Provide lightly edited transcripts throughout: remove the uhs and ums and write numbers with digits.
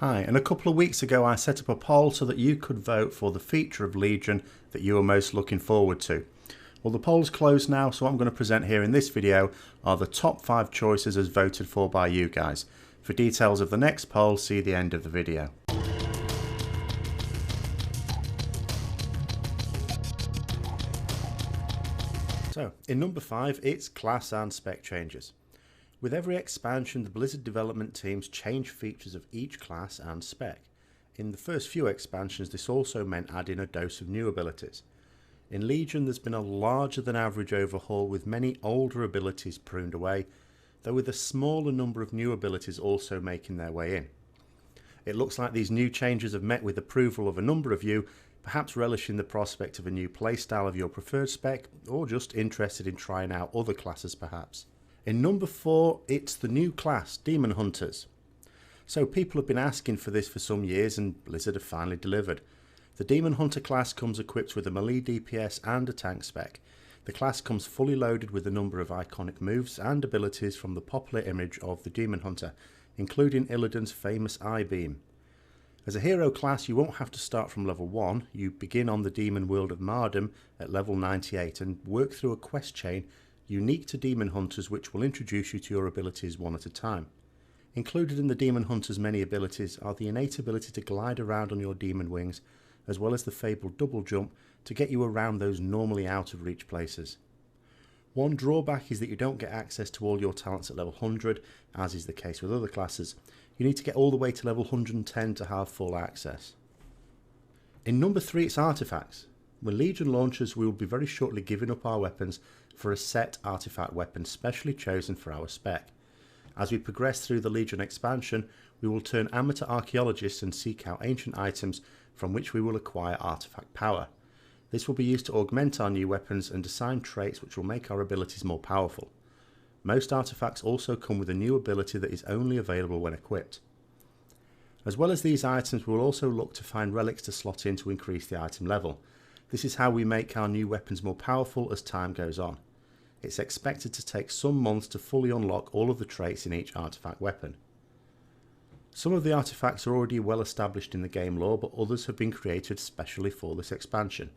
Hi, and a couple of weeks ago I set up a poll so that you could vote for the feature of Legion that you are most looking forward to. Well, the poll's closed now, so what I'm going to present here in this video are the top 5 choices as voted for by you guys. For details of the next poll, see the end of the video. So, in number 5, it's class and spec changes. With every expansion, the Blizzard development teams change features of each class and spec. In the first few expansions, this also meant adding a dose of new abilities. In Legion, there's been a larger than average overhaul with many older abilities pruned away, though with a smaller number of new abilities also making their way in. It looks like these new changes have met with approval of a number of you, perhaps relishing the prospect of a new playstyle of your preferred spec, or just interested in trying out other classes perhaps. In number 4, it's the new class, Demon Hunters. So people have been asking for this for some years and Blizzard have finally delivered. The Demon Hunter class comes equipped with a melee DPS and a tank spec. The class comes fully loaded with a number of iconic moves and abilities from the popular image of the Demon Hunter, including Illidan's famous Eye Beam. As a hero class, you won't have to start from level 1, you begin on the Demon World of Mardum at level 98 and work through a quest chain unique to Demon Hunters, which will introduce you to your abilities one at a time. Included in the Demon Hunter's many abilities are the innate ability to glide around on your demon wings, as well as the fabled double jump to get you around those normally out of reach places. One drawback is that you don't get access to all your talents at level 100, as is the case with other classes. You need to get all the way to level 110 to have full access. In number 3, it's artifacts. When Legion launches, we will be very shortly giving up our weapons for a set artifact weapon specially chosen for our spec. As we progress through the Legion expansion, we will turn amateur archaeologists and seek out ancient items from which we will acquire artifact power. This will be used to augment our new weapons and assign traits which will make our abilities more powerful. Most artifacts also come with a new ability that is only available when equipped. As well as these items, we will also look to find relics to slot in to increase the item level. This is how we make our new weapons more powerful as time goes on. It's expected to take some months to fully unlock all of the traits in each artifact weapon. Some of the artifacts are already well established in the game lore, but others have been created specially for this expansion.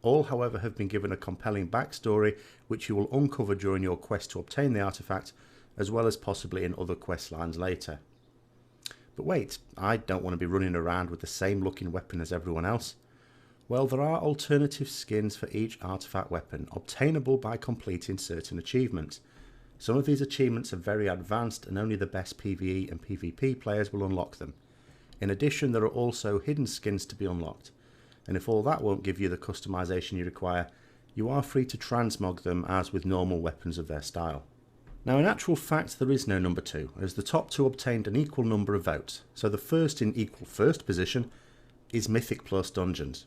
All, however, have been given a compelling backstory which you will uncover during your quest to obtain the artifact, as well as possibly in other quest lines later. But wait, I don't want to be running around with the same looking weapon as everyone else. Well, there are alternative skins for each artifact weapon, obtainable by completing certain achievements. Some of these achievements are very advanced and only the best PvE and PvP players will unlock them. In addition, there are also hidden skins to be unlocked, and if all that won't give you the customization you require, you are free to transmog them as with normal weapons of their style. Now, in actual fact, there is no number 2, as the top 2 obtained an equal number of votes, so the first in equal first position is Mythic Dungeons.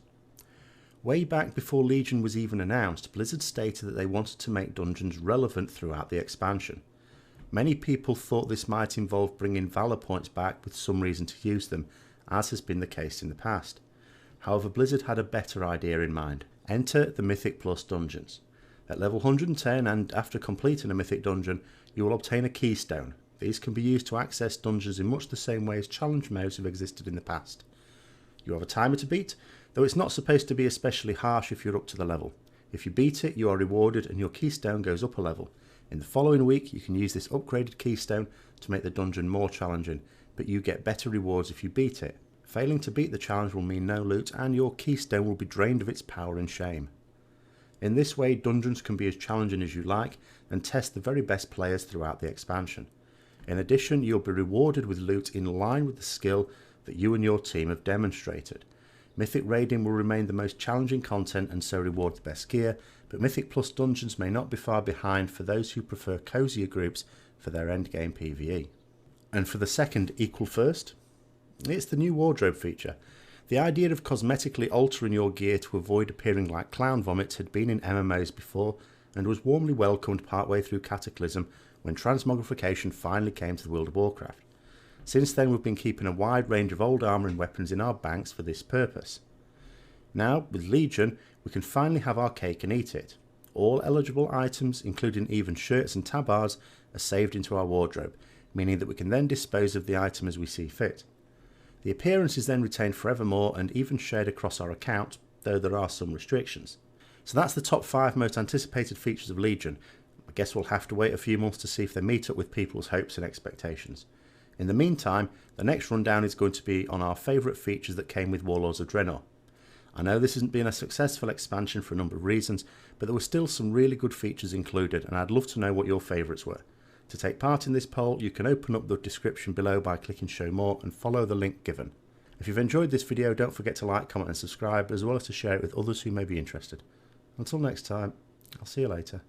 Way back before Legion was even announced, Blizzard stated that they wanted to make dungeons relevant throughout the expansion. Many people thought this might involve bringing Valor points back with some reason to use them, as has been the case in the past. However, Blizzard had a better idea in mind. Enter the Mythic Dungeons. At level 110 and after completing a Mythic Dungeon, you will obtain a keystone. These can be used to access dungeons in much the same way as challenge modes have existed in the past. You have a timer to beat, though it's not supposed to be especially harsh if you're up to the level. If you beat it, you are rewarded and your keystone goes up a level. In the following week, you can use this upgraded keystone to make the dungeon more challenging, but you get better rewards if you beat it. Failing to beat the challenge will mean no loot and your keystone will be drained of its power and shame. In this way, dungeons can be as challenging as you like and test the very best players throughout the expansion. In addition, you'll be rewarded with loot in line with the skill that you and your team have demonstrated. Mythic Raiding will remain the most challenging content and so reward the best gear, but Mythic Plus Dungeons may not be far behind for those who prefer cozier groups for their endgame PvE. And for the second equal first, it's the new wardrobe feature. The idea of cosmetically altering your gear to avoid appearing like clown vomit had been in MMOs before and was warmly welcomed partway through Cataclysm when transmogrification finally came to the world of Warcraft. Since then, we've been keeping a wide range of old armour and weapons in our banks for this purpose. Now, with Legion, we can finally have our cake and eat it. All eligible items, including even shirts and tabards, are saved into our wardrobe, meaning that we can then dispose of the item as we see fit. The appearance is then retained forevermore and even shared across our account, though there are some restrictions. So that's the top 5 most anticipated features of Legion. I guess we'll have to wait a few months to see if they meet up with people's hopes and expectations. In the meantime, the next rundown is going to be on our favourite features that came with Warlords of Draenor. I know this hasn't been a successful expansion for a number of reasons, but there were still some really good features included, and I'd love to know what your favourites were. To take part in this poll, you can open up the description below by clicking show more and follow the link given. If you've enjoyed this video, don't forget to like, comment and subscribe, as well as to share it with others who may be interested. Until next time, I'll see you later.